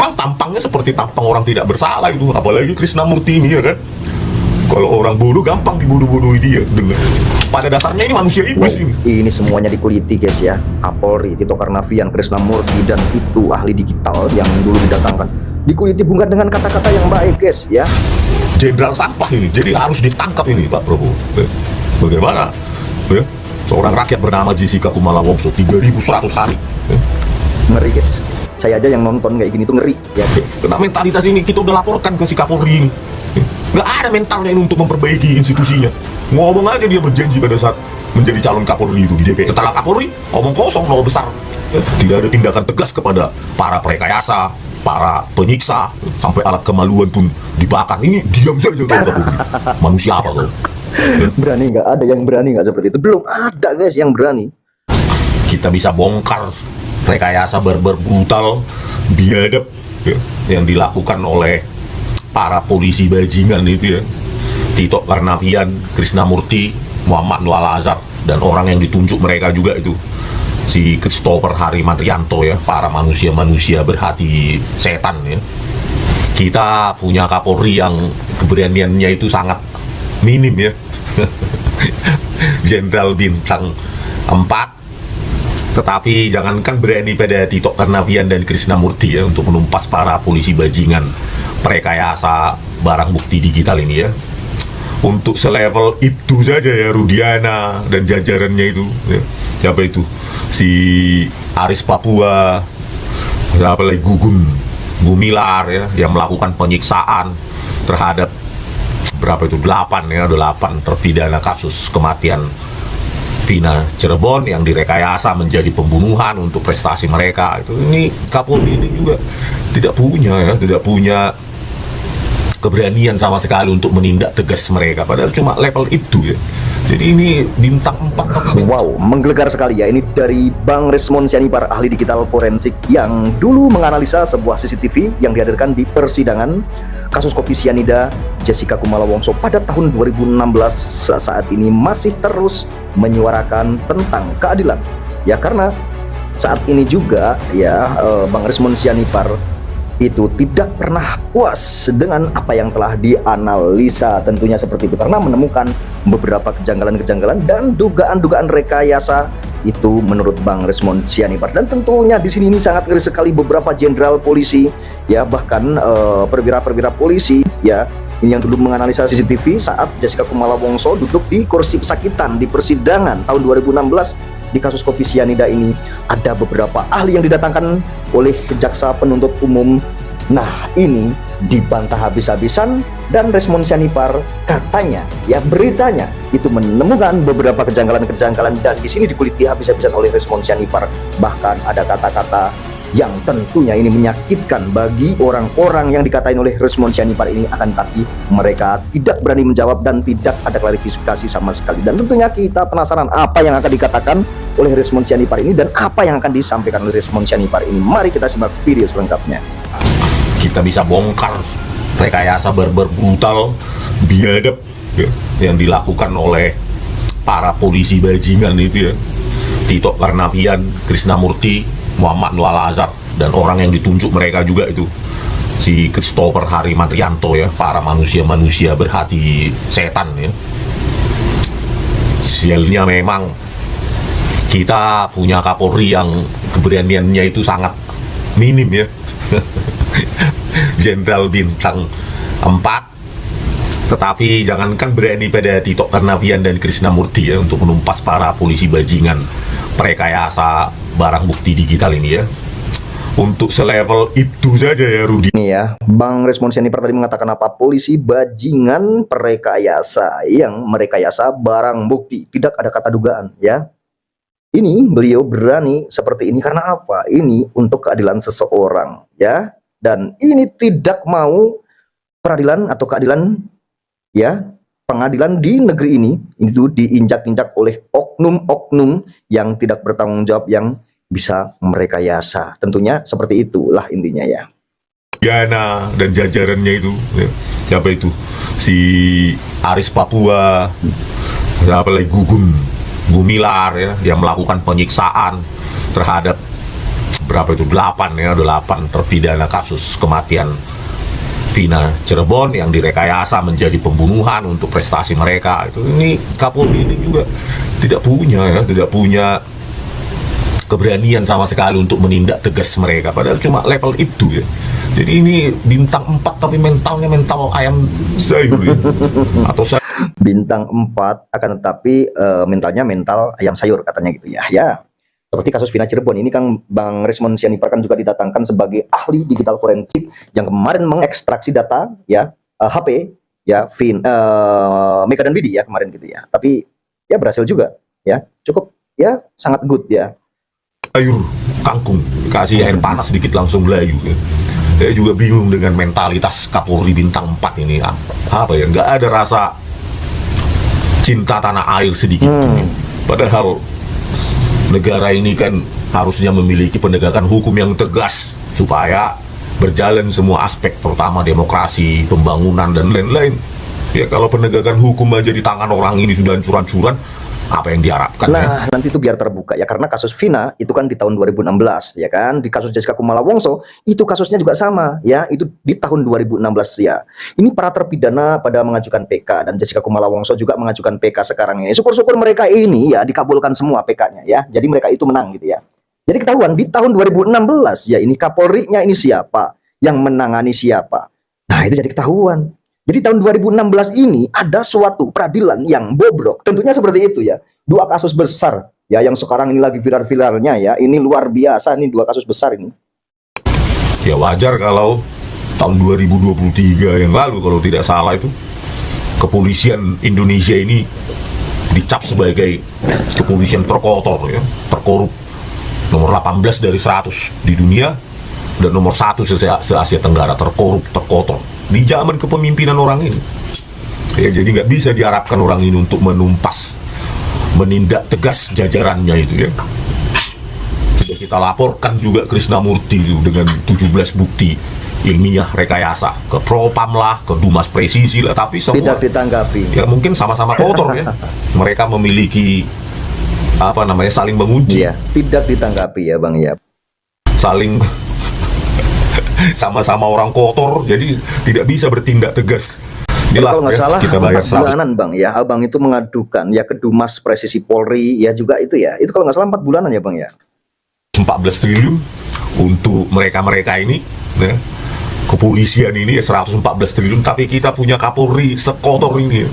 Memang tampangnya seperti tampang orang tidak bersalah itu, apalagi Krisnamurti ini ya kan. Kalau orang bodoh gampang dibodoh-bodohi dia. Dengar. Pada dasarnya ini manusia iblis ini. Ini semuanya dikuliti guys ya. Kapolri Tito Karnavian, Krisnamurti, dan itu ahli digital yang dulu didatangkan. Dikuliti bukan dengan kata-kata yang baik guys ya. Jenderal sampah ini, jadi harus ditangkap ini Pak Prabowo. Bagaimana? Ya? Seorang rakyat bernama Jessica Kumala Wongso, 3.100 hari. Ngeri guys. Saya aja yang nonton kayak gini tuh ngeri ya. Karena mentalitas ini kita udah laporkan ke si Kapolri ini. Nggak ada mentalnya ini untuk memperbaiki institusinya. Ngomong aja dia berjanji pada saat menjadi calon Kapolri itu di DPR. Setelah Kapolri, omong kosong, nol besar. Tidak ada tindakan tegas kepada para perekayasa, para penyiksa, sampai alat kemaluan pun dibakar. Ini diam saja kalau Kapolri. Manusia apa kau? Berani nggak? Ada yang berani nggak seperti itu? Belum ada guys yang berani. Kita bisa bongkar rekayasa brutal, biadab ya, yang dilakukan oleh para polisi bajingan itu ya, Tito Karnavian, Krisnamurti, Muhammad Nur Al-Azhar, dan orang yang ditunjuk mereka juga itu si Christopher Harimantrianto ya, para manusia-manusia berhati setan ya. Kita punya Kapolri yang keberaniannya itu sangat minim ya. Jenderal bintang 4. Tetapi jangankan berani pada Tito Karnavian dan Krisnamurti ya untuk menumpas para polisi bajingan perekayasa barang bukti digital ini ya. Untuk selevel itu saja ya Rudiana dan jajarannya itu ya. Siapa itu? Si Aris Papua, siapa lagi, Gugum Gumilar ya, yang melakukan penyiksaan terhadap berapa itu, 8 ya, 8 terpidana kasus kematian Vina Cirebon yang direkayasa menjadi pembunuhan untuk prestasi mereka. Itu ini Kapolri ini juga tidak punya keberanian sama sekali untuk menindak tegas mereka, padahal cuma level itu ya. Jadi ini bintang 4. Wow, menggelegar sekali ya. Ini dari Bang Resmond Sianipar, ahli digital forensik yang dulu menganalisa sebuah CCTV yang dihadirkan di persidangan kasus kopi sianida Jessica Kumala Wongso pada tahun 2016. Saat ini masih terus menyuarakan tentang keadilan ya, karena saat ini juga ya Bang Resmond Sianipar itu tidak pernah puas dengan apa yang telah dianalisa tentunya seperti itu, karena menemukan beberapa kejanggalan-kejanggalan dan dugaan-dugaan rekayasa itu menurut Bang Resmond Sianipar. Dan tentunya di sini ini sangat ngeri sekali beberapa jenderal polisi ya, bahkan perwira-perwira polisi ya, ini yang dulu menganalisa CCTV saat Jessica Kumala Wongso duduk di kursi pesakitan di persidangan tahun 2016 di kasus kopi sianida ini. Ada beberapa ahli yang didatangkan oleh jaksa penuntut umum. Nah, ini dibantah habis-habisan dan Resmond Sianipar katanya ya, beritanya itu menemukan beberapa kejanggalan-kejanggalan, dan di sini dikuliti habis-habisan oleh Resmond Sianipar. Bahkan ada kata-kata yang tentunya ini menyakitkan bagi orang-orang yang dikatain oleh Resmond Sianipar ini, akan tapi mereka tidak berani menjawab dan tidak ada klarifikasi sama sekali. Dan tentunya kita penasaran apa yang akan dikatakan oleh Resmond Sianipar ini dan apa yang akan disampaikan oleh Resmond Sianipar ini. Mari kita simak video selengkapnya. Kita bisa bongkar rekayasa brutal, biadab ya, yang dilakukan oleh para polisi bajingan itu ya, Tito Karnavian, Krisnamurti, Muhammad Nur Al-Azhar, dan orang yang ditunjuk mereka juga itu si Christopher Harimantrianto ya, para manusia-manusia berhati setan ya. Sialnya memang kita punya Kapolri yang keberaniannya itu sangat minim ya. Jenderal bintang 4. Tetapi jangankan berani pada Tito Karnavian dan Krisnamurti ya untuk menumpas para polisi bajingan perekayasa barang bukti digital ini ya. Untuk selevel itu saja ya Rudi. Ini ya, Bang Resmond Sianipar tadi mengatakan apa? Polisi bajingan perekayasa yang merekayasa barang bukti. Tidak ada kata dugaan ya. Ini beliau berani seperti ini karena apa? Ini untuk keadilan seseorang ya. Dan ini tidak mau peradilan atau keadilan ya, pengadilan di negeri ini itu diinjak-injak oleh oknum-oknum yang tidak bertanggung jawab, yang bisa merekayasa. Tentunya seperti itulah intinya ya. Diana dan jajarannya itu ya. Siapa itu? Si Aris Papua, siapa lagi, Gugum Gumilar ya, yang melakukan penyiksaan terhadap berapa itu, 8 ya, 8 terpidana kasus kematian Vina Cirebon yang direkayasa menjadi pembunuhan untuk prestasi mereka. Itu ini Kapolri ini juga tidak punya keberanian sama sekali untuk menindak tegas mereka, padahal cuma level itu ya. Jadi ini bintang 4 tapi mentalnya mental ayam sayur ya. Atau Bintang 4 akan tetapi mentalnya mental ayam sayur katanya gitu ya. Ya. Seperti kasus Vina Cirebon ini kan Bang Resmond Sianipar kan juga didatangkan sebagai ahli digital forensik yang kemarin mengekstraksi data ya HP ya Mega dan Widi ya kemarin gitu ya. Tapi ya berhasil juga ya. Cukup ya sangat good ya. sayur kangkung, kasih air panas sedikit langsung layu ya. Saya juga bingung dengan mentalitas Kapolri bintang 4 ini, apa ya, nggak ada rasa cinta tanah air sedikit ya. Padahal negara ini kan harusnya memiliki penegakan hukum yang tegas supaya berjalan semua aspek, terutama demokrasi, pembangunan dan lain-lain ya. Kalau penegakan hukum aja di tangan orang ini sudah hancur-hancuran, apa yang diharapkan Nah, ya? nanti itu biar terbuka ya, karena kasus Vina itu kan di tahun 2016 ya kan, di kasus Jessica Kumala Wongso itu kasusnya juga sama ya, itu di tahun 2016 ya. Ini para terpidana pada mengajukan PK dan Jessica Kumala Wongso juga mengajukan PK sekarang ini. Syukur-syukur mereka ini ya dikabulkan semua PK-nya ya. Jadi mereka itu menang gitu ya. Jadi ketahuan di tahun 2016 ya, ini Kapolri-nya ini siapa, yang menangani siapa. Nah, itu jadi ketahuan. Jadi tahun 2016 ini ada suatu peradilan yang bobrok. Tentunya seperti itu ya. 2 kasus besar ya yang sekarang ini lagi viral-viralnya ya. Ini luar biasa nih 2 kasus besar ini. Ya wajar kalau tahun 2023 yang lalu kalau tidak salah itu kepolisian Indonesia ini dicap sebagai kepolisian terkotor ya, terkorup, nomor 18 dari 100 di dunia dan nomor 1 se-Asia Tenggara, terkorup, terkotor di zaman kepemimpinan orang ini ya. Jadi nggak bisa diharapkan orang ini untuk menindak tegas jajarannya itu ya. Sudah kita laporkan juga Krisnamurti itu dengan 17 bukti ilmiah rekayasa ke Propam lah, ke Dumas Presisi lah, tapi semua Tidak ditanggapi. ya mungkin sama-sama kotor ya. Mereka memiliki apa namanya, saling mengunci, Iya, tidak ditanggapi ya Bang ya. saling sama-sama orang kotor, jadi tidak bisa bertindak tegas. Inilah, Kalau nggak ya, salah kita bayar 4 bulanan Bang ya, Abang itu mengadukan ya ke Dumas Presisi Polri ya juga itu ya. Itu kalau nggak salah 4 bulanan ya Bang ya. 14 triliun untuk mereka-mereka ini ya. Kepolisian ini ya 114 triliun, tapi kita punya Kapolri sekotor ini ya.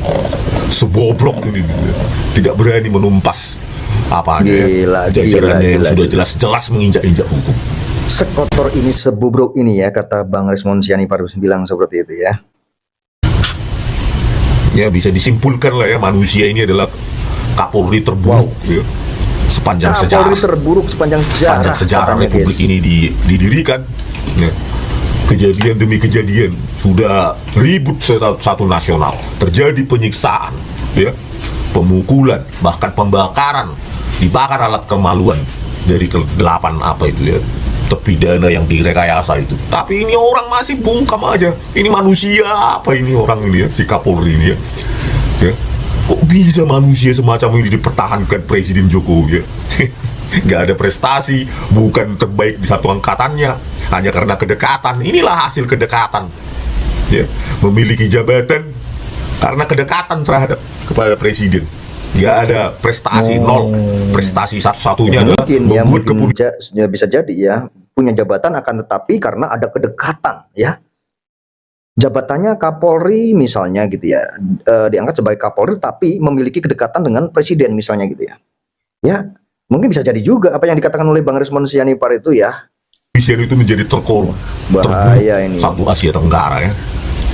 Sebobrok ini ya. Tidak berani menumpas apa Gila, jajarannya yang gila. sudah jelas-jelas menginjak-injak hukum. Sekotor ini, sebobrok ini ya, kata Bang Resmond Sianipar bilang seperti itu ya. Ya bisa disimpulkan lah ya, manusia ini adalah Kapolri terburuk ya, sepanjang Kapolri sejarah. terburuk sepanjang Sepanjang sejarah katanya, Republik guys. ini didirikan ya. Kejadian demi kejadian, sudah ribut satu nasional, terjadi penyiksaan ya, pemukulan, bahkan pembakaran, dibakar alat kemaluan dari 8 apa itu ya terpidana yang direkayasa itu. Tapi ini orang masih bungkam aja. Ini manusia apa ini orang ini ya, si Kapolri ini ya. Ya. Kok bisa manusia semacam ini dipertahankan Presiden Jokowi ya? Nggak ada prestasi, bukan terbaik di satu angkatannya, hanya karena kedekatan. Inilah hasil kedekatan ya, memiliki jabatan karena kedekatan terhadap kepada presiden. Nggak ada prestasi, nol prestasi. Satu-satunya adalah Mungkin ya, membuat mungkin bisa jadi ya punya jabatan, akan tetapi karena ada kedekatan ya. Jabatannya Kapolri misalnya gitu ya, diangkat sebagai Kapolri tapi memiliki kedekatan dengan presiden misalnya gitu ya. Ya, mungkin bisa jadi juga apa yang dikatakan oleh Bang Resmond Sianipar itu ya. kepolisian itu menjadi terkorup, Bahaya ini. satu Asia Tenggara ya.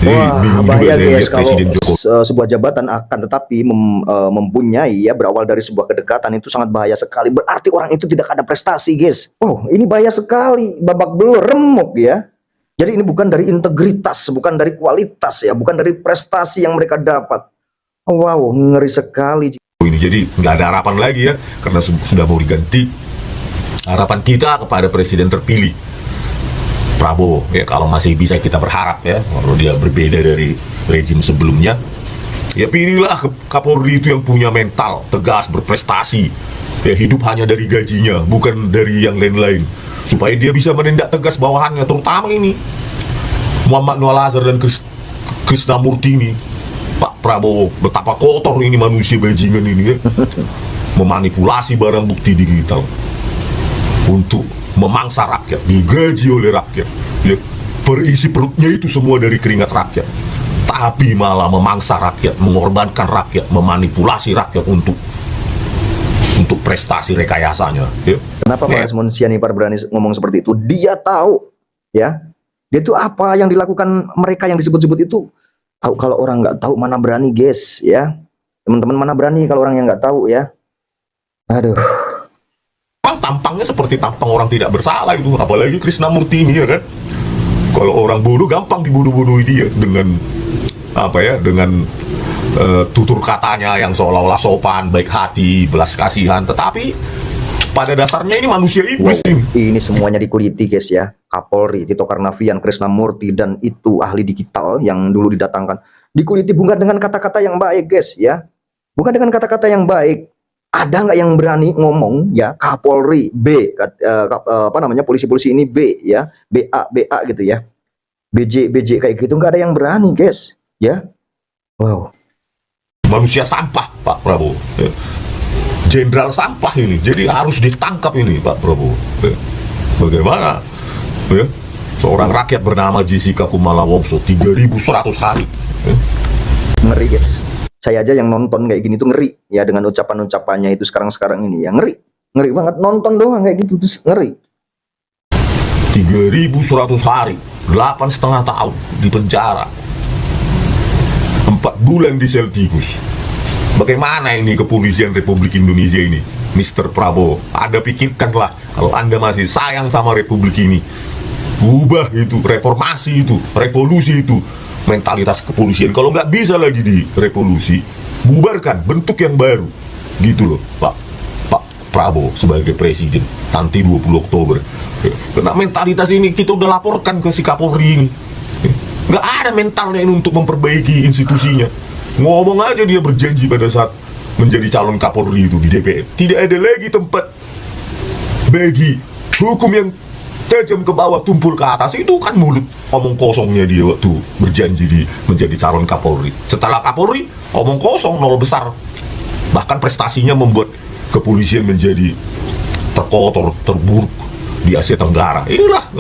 Jadi Wah, bingung juga bahaya saya guys lihat kalau Presiden Jokowi. sebuah jabatan akan tetapi mempunyai ya berawal dari sebuah kedekatan, itu sangat bahaya sekali. Berarti orang itu tidak ada prestasi guys. Oh, ini bahaya sekali, babak belur, remuk ya. Jadi ini bukan dari integritas, bukan dari kualitas ya, bukan dari prestasi yang mereka dapat. Wow, ngeri sekali. Ini jadi nggak ada harapan lagi ya, karena sudah mau diganti. Harapan kita kepada presiden terpilih Prabowo ya, kalau masih bisa kita berharap ya, kalau dia berbeda dari rezim sebelumnya, ya pilihlah Kapolri itu yang punya mental tegas, berprestasi ya, hidup hanya dari gajinya, bukan dari yang lain-lain. supaya dia bisa menindak tegas bawahannya, terutama ini Muhammad Nur Al-Azhar dan Krisnamurti ini. Pak Prabowo, betapa kotor ini manusia bajingan ini ya. Memanipulasi barang bukti digital untuk memangsa rakyat, digaji oleh rakyat ya. Berisi perutnya itu semua dari keringat rakyat, tapi malah memangsa rakyat, mengorbankan rakyat, memanipulasi rakyat untuk prestasi rekayasanya ya. Kenapa Pak Resmond Sianipar berani ngomong seperti itu? Dia tahu ya, dia itu apa yang dilakukan mereka yang disebut-sebut itu. Tahu, kalau orang nggak tahu mana berani guys ya, teman-teman, mana berani kalau orang yang nggak tahu ya. Aduh, Tampangnya seperti tampang orang tidak bersalah itu, apalagi Krisnamurti ini ya kan. Kalau orang bodoh gampang dibodoh-bodohi dia dengan apa ya, dengan tutur katanya yang seolah-olah sopan, baik hati, belas kasihan, tetapi pada dasarnya ini manusia iblis ini semuanya dikuliti guys ya. Kapolri Tito Karnavian, Krisnamurti, dan itu ahli digital yang dulu didatangkan, dikuliti bukan dengan kata-kata yang baik guys ya, bukan dengan kata-kata yang baik. Ada nggak yang berani ngomong ya Kapolri B, apa namanya, polisi-polisi ini B ya, BA gitu ya, BJ kayak gitu, nggak ada yang berani guys ya. Wow, manusia sampah Pak Prabowo ya. Jenderal sampah ini, jadi harus ditangkap ini Pak Prabowo ya. Bagaimana ya seorang rakyat bernama Jessica Kumala Wongso 3100 hari ya. Ngeri guys. Saya aja yang nonton kayak gini tuh ngeri ya, dengan ucapan-ucapannya itu sekarang ini ya, ngeri banget, nonton doang kayak gitu tuh ngeri. 3100 hari, 8,5 tahun di penjara, 4 bulan di sel tikus. Bagaimana ini kepolisian Republik Indonesia ini, Mr. Prabowo? Anda pikirkanlah, kalau Anda masih sayang sama Republik ini, ubah itu, reformasi itu, revolusi itu mentalitas kepolisian. Kalau nggak bisa lagi direvolusi, bubarkan, bentuk yang baru gitu loh Pak Prabowo sebagai presiden nanti 20 Oktober. Karena mentalitas ini kita udah laporkan ke si Kapolri ini, nggak ada mentalnya ini untuk memperbaiki institusinya. Ngomong aja dia berjanji pada saat menjadi calon Kapolri itu di DPR, tidak ada lagi tempat bagi hukum yang tajam ke bawah tumpul ke atas. Itu kan mulut omong kosongnya dia waktu berjanji menjadi calon Kapolri. Setelah Kapolri omong kosong, nol besar. Bahkan prestasinya membuat kepolisian menjadi terkotor, terburuk di Asia Tenggara. Inilah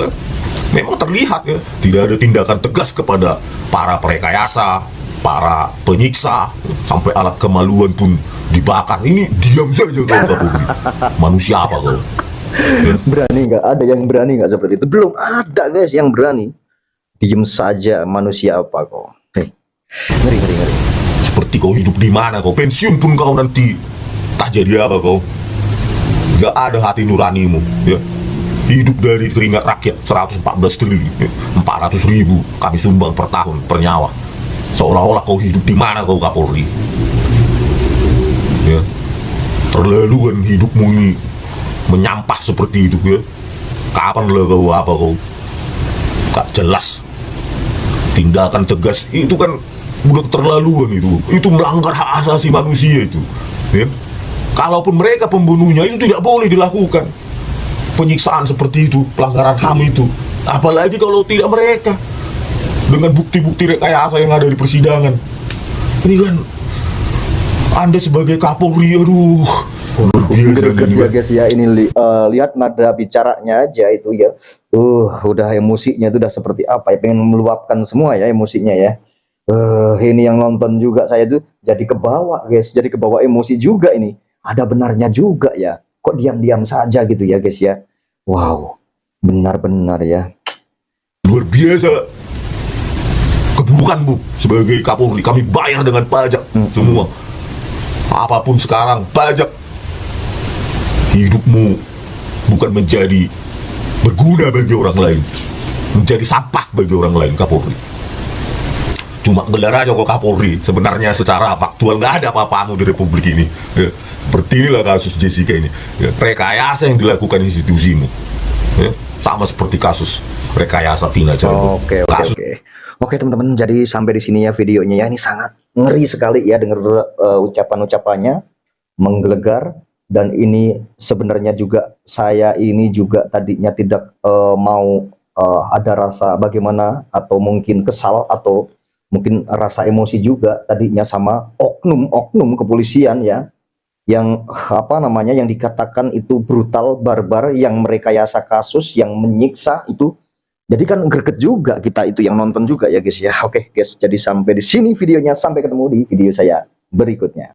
memang terlihat ya, tidak ada tindakan tegas kepada para perekayasa, para penyiksa, sampai alat kemaluan pun dibakar. Ini diam saja kau Kapolri. Manusia apa kau? Berani nggak? Ada yang berani nggak seperti itu? Belum ada guys yang berani. Diem saja, manusia apa kau? Ngeri. Seperti kau hidup di mana kau? Pensiun pun kau nanti tak jadi apa kau? Nggak ada hati nuranimu ya. Hidup dari keringat rakyat 114 triliun, 400.000 kami sumbang per tahun, per nyawa. Seolah-olah kau hidup di mana kau Kapolri? Ya, terlaluan hidupmu ini, menyampah seperti itu ya. Kapan lah kau apa kau? Gak jelas. Tindakan tegas itu kan udah terlaluan itu melanggar hak asasi manusia itu ya. Kalaupun mereka pembunuhnya, itu tidak boleh dilakukan penyiksaan seperti itu, pelanggaran HAM itu. Apalagi kalau tidak mereka, dengan bukti-bukti rekayasa yang ada di persidangan. Ini kan Anda sebagai Kapolri, aduh, Gede guys ya, ini lihat nada bicaranya aja itu ya. Udah emosinya itu udah seperti apa ya, pengen meluapkan semua ya emosinya ya. Ini yang nonton juga saya tuh jadi kebawa guys, jadi kebawa emosi juga ini. Ada benarnya juga ya. Kok diam-diam saja gitu ya guys ya. Wow, benar-benar ya. Luar biasa keburukanmu sebagai Kapolri. Kami bayar dengan pajak semua. Apapun sekarang pajak. Hidupmu bukan menjadi berguna bagi orang lain, menjadi sampah bagi orang lain Kapolri. Cuma gelar aja kok Kapolri. Sebenarnya secara faktual nggak ada apa-apamu di Republik ini ya. Seperti inilah kasus Jessica ini ya. Rekayasa yang dilakukan institusimu ya. Sama seperti kasus rekayasa Vina Cirebon. Oke teman-teman, jadi sampai di sini ya videonya ya. Ini sangat ngeri sekali ya dengar ucapan-ucapannya, menggelegar Dan ini sebenarnya juga saya ini juga tadinya tidak mau ada rasa bagaimana atau mungkin kesal atau mungkin rasa emosi juga tadinya sama oknum-oknum kepolisian ya, yang apa namanya yang dikatakan itu brutal, barbar, yang merekayasa kasus, yang menyiksa itu. Jadi kan greget juga kita itu yang nonton juga ya guys ya. Oke guys, jadi sampai di sini videonya, sampai ketemu di video saya berikutnya.